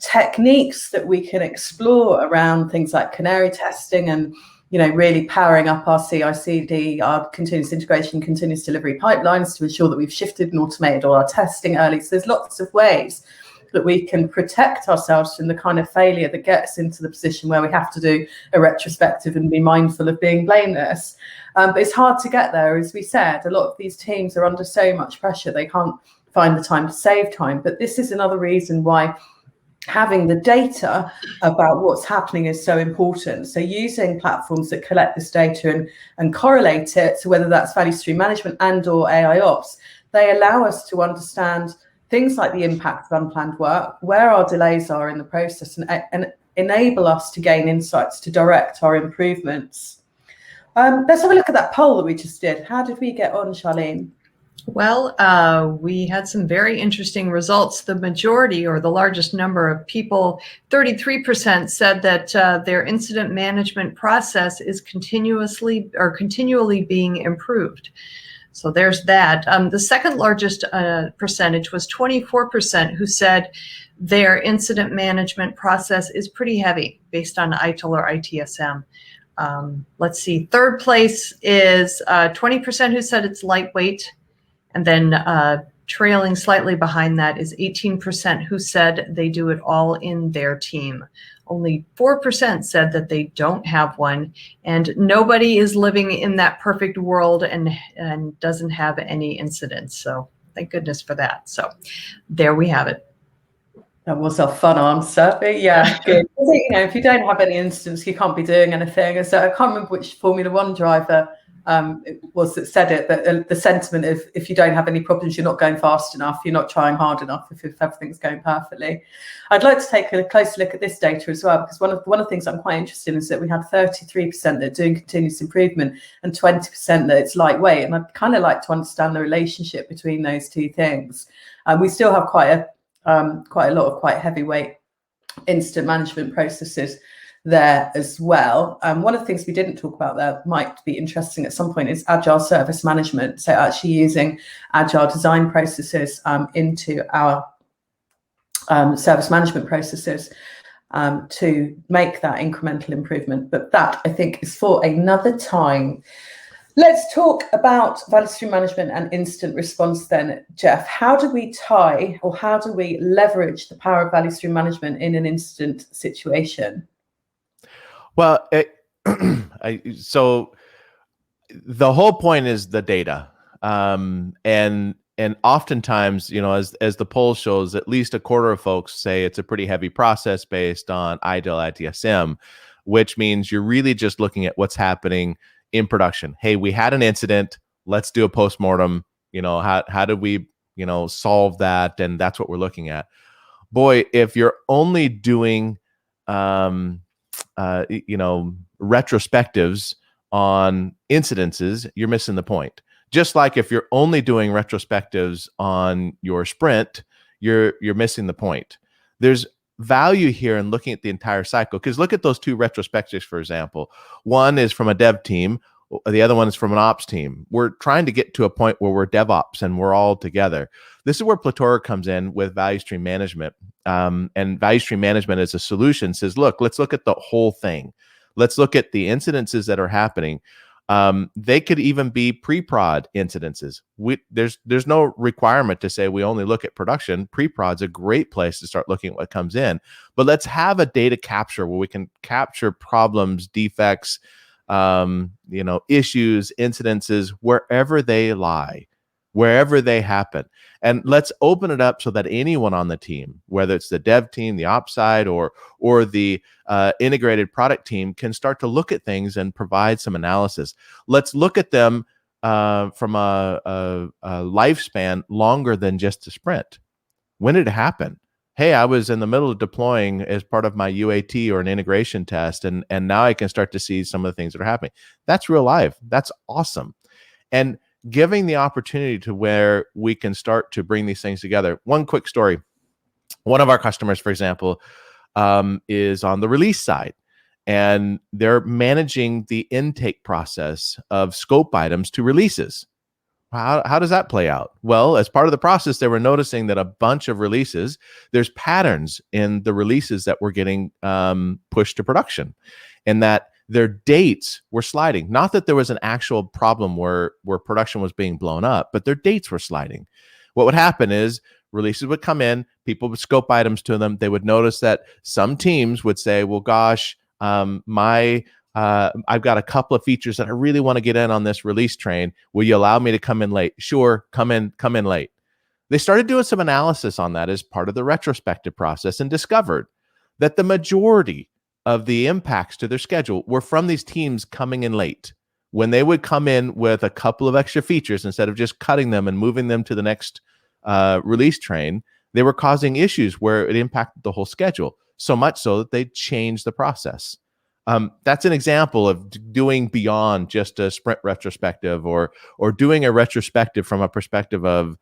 techniques that we can explore around things like canary testing and really powering up our CI/CD, our continuous integration, continuous delivery pipelines to ensure that we've shifted and automated all our testing early. So there's lots of ways that we can protect ourselves from the kind of failure that gets into the position where we have to do a retrospective and be mindful of being blameless. But it's hard to get there. As we said, a lot of these teams are under so much pressure, they can't find the time to save time. But this is another reason why having the data about what's happening is so important. So using platforms that collect this data and correlate it, so whether that's value stream management and or AI ops, they allow us to understand things like the impact of unplanned work, where our delays are in the process, and enable us to gain insights to direct our improvements. Let's have a look at that poll that we just did. How did we get on, Charlene? Well, we had some very interesting results. The majority, or the largest number of people, 33%, said that their incident management process is continually being improved. So there's that. The second largest percentage was 24% who said their incident management process is pretty heavy based on ITIL or ITSM. Let's see, third place is 20% who said it's lightweight. And then Trailing slightly behind that is 18% who said they do it all in their team. Only 4% said that they don't have one, and nobody is living in that perfect world and doesn't have any incidents. So thank goodness for that. So there we have it. That was a fun answer. But yeah, good. You know, if you don't have any incidents, you can't be doing anything. So I can't remember which Formula One driver it was that said it, but the sentiment of if you don't have any problems, you're not going fast enough, you're not trying hard enough if everything's going perfectly. I'd like to take a closer look at this data as well, because one of the things I'm quite interested in is that we had 33% that are doing continuous improvement and 20% that it's lightweight. And I'd kind of like to understand the relationship between those two things. We still have quite a lot of quite heavyweight incident management processes there as well. One of the things we didn't talk about there might be interesting at some point is agile service management. So actually using agile design processes into our service management processes to make that incremental improvement. But that, I think, is for another time. Let's talk about value stream management and instant response then, Jeff. How do we tie, or how do we leverage the power of value stream management in an incident situation? Well, so the whole point is the data, and oftentimes, you know, as the poll shows, at least a quarter of folks say it's a pretty heavy process based on ITIL ITSM, which means you're really just looking at what's happening in production. Hey, we had an incident. Let's do a postmortem. You know, how do we, you know, solve that? And that's what we're looking at. Boy, if you're only doing you know, retrospectives on incidences, you're missing the point. Just like if you're only doing retrospectives on your sprint, you're missing the point. There's value here in looking at the entire cycle, because look at those two retrospectives, for example. One is from a dev team, the other one is from an ops team. We're trying to get to a point where we're DevOps and we're all together. This is where Platora comes in with value stream management. And value stream management as a solution says, look, let's look at the whole thing. Let's look at the incidences that are happening. They could even be pre-prod incidences. There's no requirement to say we only look at production. Pre-prod's a great place to start looking at what comes in. But let's have a data capture where we can capture problems, defects, you know, issues, incidences, wherever they lie, wherever they happen. And let's open it up so that anyone on the team, whether it's the dev team, the ops side, or the integrated product team, can start to look at things and provide some analysis. Let's look at them from a lifespan longer than just a sprint. When did it happen? Hey, I was in the middle of deploying as part of my UAT or an integration test, and now I can start to see some of the things that are happening. That's real life. That's awesome. And giving the opportunity to where we can start to bring these things together. One quick story. One of our customers, for example, is on the release side, and they're managing the intake process of scope items to releases. How does that play out? Well, as part of the process, they were noticing that a bunch of releases, there's patterns in the releases that were getting pushed to production, and that their dates were sliding. Not that there was an actual problem where production was being blown up, but their dates were sliding. What would happen is releases would come in, people would scope items to them. They would notice that some teams would say, well, gosh, I've got a couple of features that I really want to get in on this release train. Will you allow me to come in late? Sure, come in late. They started doing some analysis on that as part of the retrospective process and discovered that the majority of the impacts to their schedule were from these teams coming in late. When they would come in with a couple of extra features, instead of just cutting them and moving them to the next release train, they were causing issues where it impacted the whole schedule, so much so that they changed the process. That's an example of doing beyond just a sprint retrospective, or doing a retrospective from a perspective of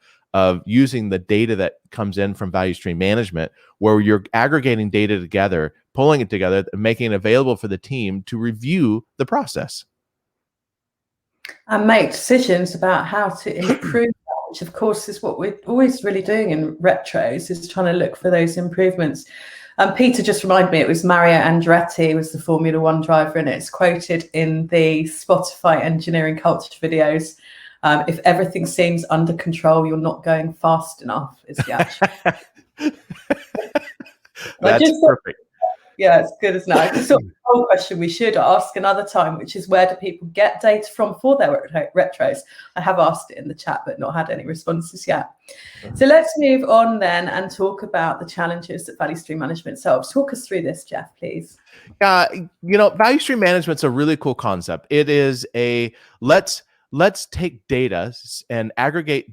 using the data that comes in from value stream management, where you're aggregating data together, pulling it together, and making it available for the team to review the process. And make decisions about how to improve that, which of course is what we're always really doing in retros, is trying to look for those improvements. Peter just reminded me, it was Mario Andretti was the Formula One driver, and it's quoted in the Spotify engineering culture videos. If everything seems under control, you're not going fast enough, is the actual. That's perfect. Yeah, it's good, isn't it? I just thought the whole question we should ask another time, which is, where do people get data from for their retros? I have asked it in the chat, but not had any responses yet. So let's move on then and talk about the challenges that value stream management solves. Talk us through this, Jeff, please. Value stream management's a really cool concept. It is let's take data and aggregate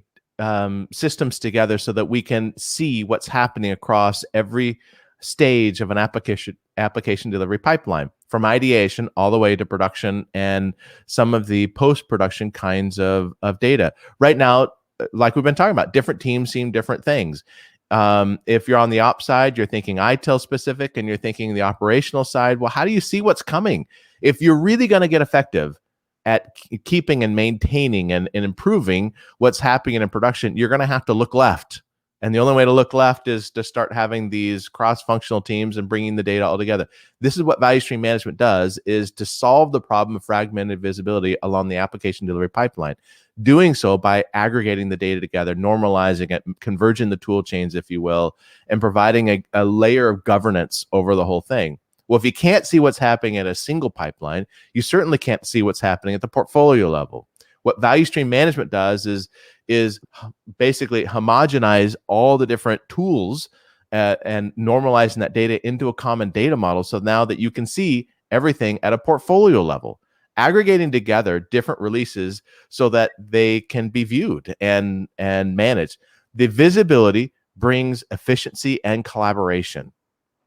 systems together so that we can see what's happening across every stage of an application delivery pipeline, from ideation all the way to production and some of the post-production kinds of data. Right now, like we've been talking about, different teams seem different things. If you're on the ops side, you're thinking ITIL specific, and you're thinking the operational side. Well, how do you see what's coming? If you're really going to get effective at keeping and maintaining and improving what's happening in production, you're going to have to look left. And the only way to look left is to start having these cross-functional teams and bringing the data all together. This is what value stream management does, is to solve the problem of fragmented visibility along the application delivery pipeline. Doing so by aggregating the data together, normalizing it, converging the tool chains, if you will, and providing a layer of governance over the whole thing. Well, if you can't see what's happening at a single pipeline, you certainly can't see what's happening at the portfolio level. What value stream management does is basically homogenize all the different tools and normalizing that data into a common data model, so now that you can see everything at a portfolio level, aggregating together different releases so that they can be viewed and managed. The visibility brings efficiency and collaboration.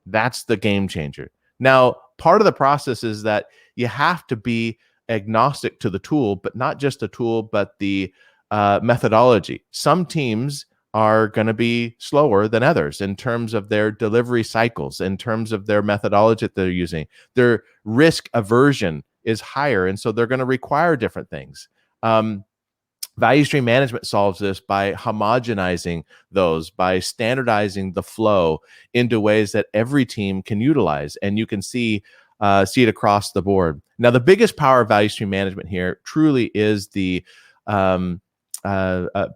That's the game changer. Now, part of the process is that you have to be agnostic to the tool, but not just the tool, but the methodology. Some teams are going to be slower than others in terms of their delivery cycles, in terms of their methodology that they're using. Their risk aversion is higher, and so they're going to require different things. Value stream management solves this by homogenizing those, by standardizing the flow into ways that every team can utilize, and you can see it across the board. Now, the biggest power of value stream management here truly is the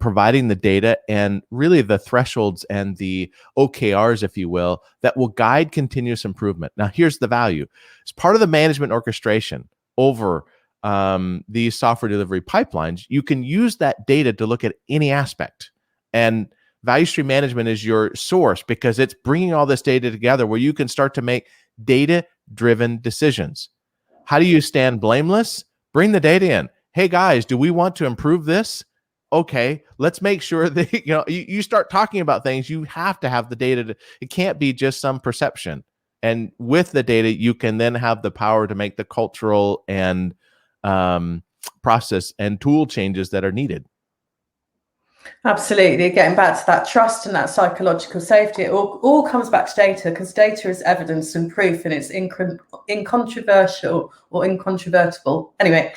providing the data and really the thresholds and the OKRs, if you will, that will guide continuous improvement. Now, here's the value. As part of the management orchestration over these software delivery pipelines, you can use that data to look at any aspect. And value stream management is your source because it's bringing all this data together where you can start to make data-driven decisions. How do you stand blameless? Bring the data in. Hey guys, do we want to improve this? Okay, let's make sure that you start talking about things. You have to have the data. It can't be just some perception. And with the data, you can then have the power to make the cultural and process and tool changes that are needed. Absolutely. Getting back to that trust and that psychological safety, it all comes back to data, because data is evidence and proof, and it's incontroversial or incontrovertible. Anyway,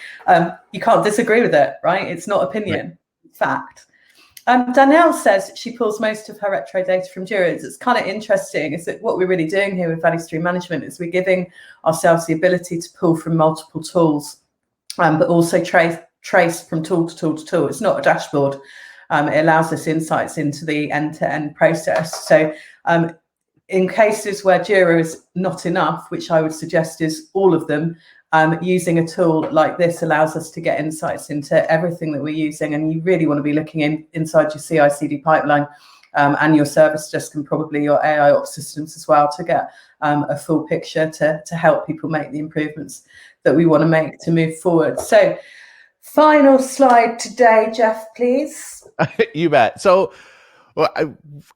you can't disagree with it, right? It's not opinion, right. Fact. Danielle says she pulls most of her retro data from Jira. It's kind of interesting. Is that what we're really doing here with value stream management is we're giving ourselves the ability to pull from multiple tools, but also trace from tool to tool to tool. It's not a dashboard. It allows us insights into the end-to-end process. So in cases where Jira is not enough, which I would suggest is all of them, using a tool like this allows us to get insights into everything that we're using. And you really want to be looking inside your CI/CD pipeline and your service desk and probably your AI ops systems as well to get a full picture to help people make the improvements that we want to make to move forward. So final slide today, Jeff, please. You bet. So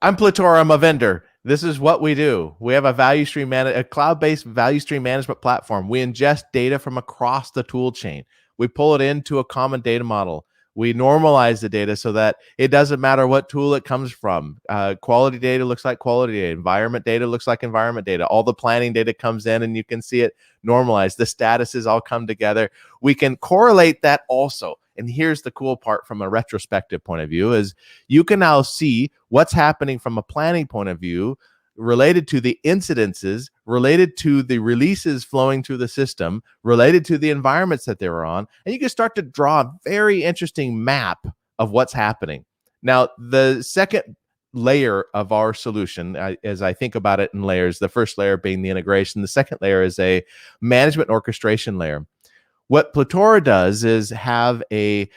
I'm Plator. I'm a vendor. This is what we do. We have a cloud-based value stream management platform. We ingest data from across the tool chain. We pull it into a common data model. We normalize the data so that it doesn't matter what tool it comes from. Quality data looks like quality data. Environment data looks like environment data. All the planning data comes in and you can see it normalized. The statuses all come together. We can correlate that also. And here's the cool part from a retrospective point of view is you can now see what's happening from a planning point of view related to the incidences, related to the releases flowing through the system, related to the environments that they were on. And you can start to draw a very interesting map of what's happening. Now, the second layer of our solution, as I think about it in layers, the first layer being the integration, the second layer is a management orchestration layer. What Plutora does is have a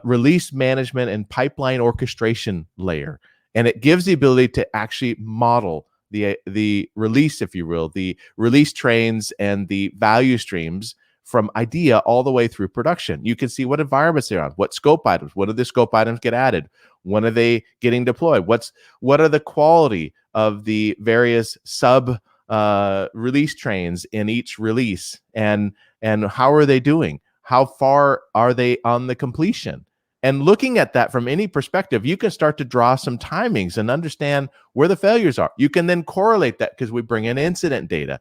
release management and pipeline orchestration layer, and it gives the ability to actually model the release, if you will, the release trains and the value streams from idea all the way through production. You can see what environments they're on, what scope items, what do the scope items get added, when are they getting deployed, what are the quality of the various sub release trains in each release, and how are they doing, how far are they on the completion. And looking at that from any perspective, you can start to draw some timings and understand where the failures are. You can then correlate that because we bring in incident data.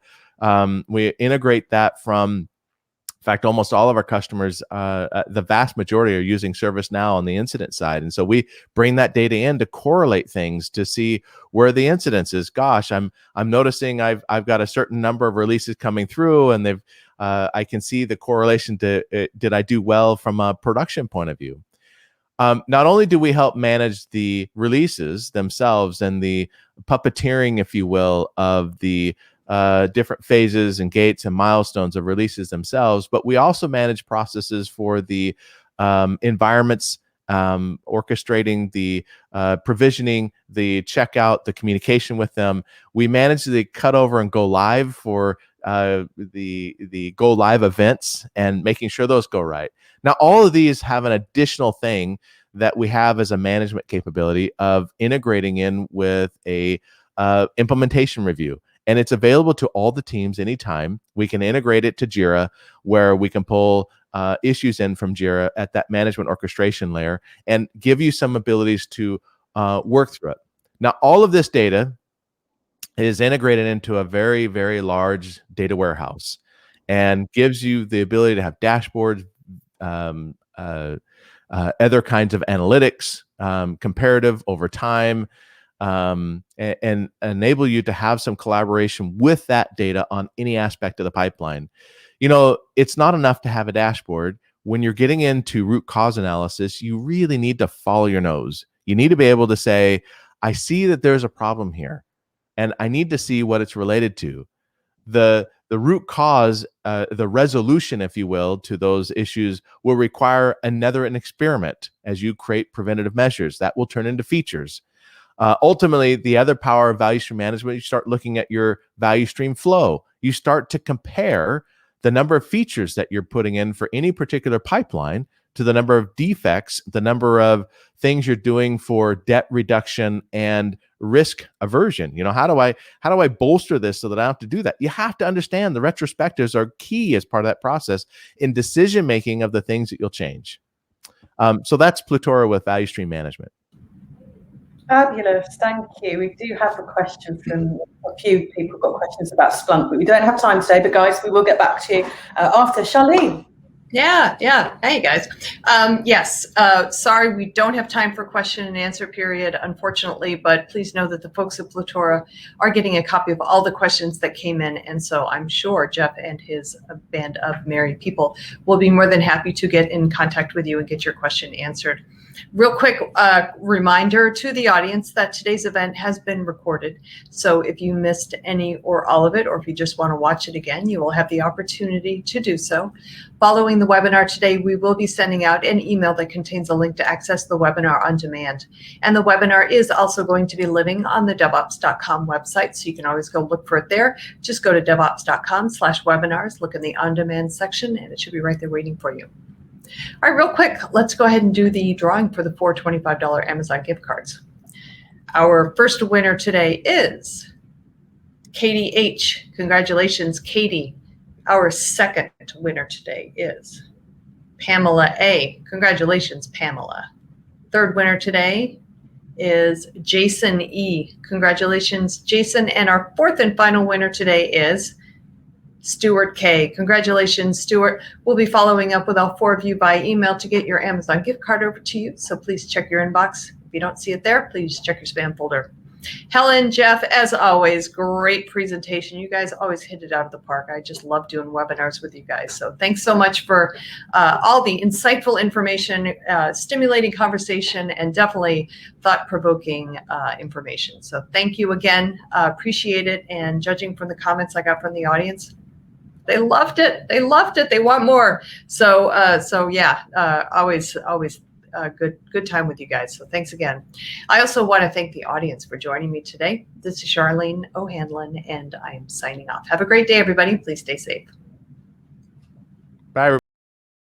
We integrate that from, in fact, almost all of our customers, the vast majority are using ServiceNow on the incident side. And so we bring that data in to correlate things to see where the incidence is. Gosh, I'm noticing I've got a certain number of releases coming through, and I can see the correlation to did I do well from a production point of view. Not only do we help manage the releases themselves and the puppeteering, if you will, of the different phases and gates and milestones of releases themselves, but we also manage processes for the environments, orchestrating the provisioning, the checkout, the communication with them. We manage the cutover and go live for the go live events and making sure those go right. Now, all of these have an additional thing that we have as a management capability of integrating in with a implementation review. And it's available to all the teams anytime. We can integrate it to Jira, where we can pull issues in from Jira at that management orchestration layer and give you some abilities to work through it. Now, all of this data is integrated into a very, very large data warehouse and gives you the ability to have dashboards, other kinds of analytics, comparative over time, and enable you to have some collaboration with that data on any aspect of the pipeline. You know, it's not enough to have a dashboard. When you're getting into root cause analysis, you really need to follow your nose. You need to be able to say, I see that there's a problem here, and I need to see what it's related to. The root cause, the resolution, if you will, to those issues will require an experiment as you create preventative measures that will turn into features. Ultimately, the other power of value stream management, you start looking at your value stream flow. You start to compare the number of features that you're putting in for any particular pipeline to the number of defects, the number of things you're doing for debt reduction and risk aversion. You know, how do I bolster this so that I don't have to do that? You have to understand the retrospectives are key as part of that process in decision making of the things that you'll change. So that's Plutora with value stream management. Fabulous, thank you. We do have a question from a few people got questions about Splunk, but we don't have time today. But guys, we will get back to you after. Charlene. Yeah. Hey, guys. Yes, sorry, we don't have time for question and answer period, unfortunately, but please know that the folks at Plutora are getting a copy of all the questions that came in. And so I'm sure Jeff and his band of merry people will be more than happy to get in contact with you and get your question answered. Real quick reminder to the audience that today's event has been recorded. So if you missed any or all of it, or if you just want to watch it again, you will have the opportunity to do so. Following the webinar today, we will be sending out an email that contains a link to access the webinar on demand. And the webinar is also going to be living on the devops.com website, so you can always go look for it there. Just go to devops.com/webinars, look in the on-demand section, and it should be right there waiting for you. All right, real quick, let's go ahead and do the drawing for the 4 $25 Amazon gift cards. Our first winner today is Katie H. Congratulations, Katie. Our second winner today is Pamela A. Congratulations, Pamela. Third winner today is Jason E. Congratulations, Jason. And our fourth and final winner today is Stuart K. Congratulations, Stuart. We'll be following up with all 4 of you by email to get your Amazon gift card over to you. So please check your inbox. If you don't see it there, please check your spam folder. Helen, Jeff, as always, great presentation. You guys always hit it out of the park. I just love doing webinars with you guys. So thanks so much for all the insightful information, stimulating conversation, and definitely thought-provoking information. So thank you again. Appreciate it. And judging from the comments I got from the audience, they loved it. They loved it. They want more. So yeah, always good time with you guys. So thanks again. I also want to thank the audience for joining me today. This is Charlene O'Hanlon, and I am signing off. Have a great day, everybody. Please stay safe.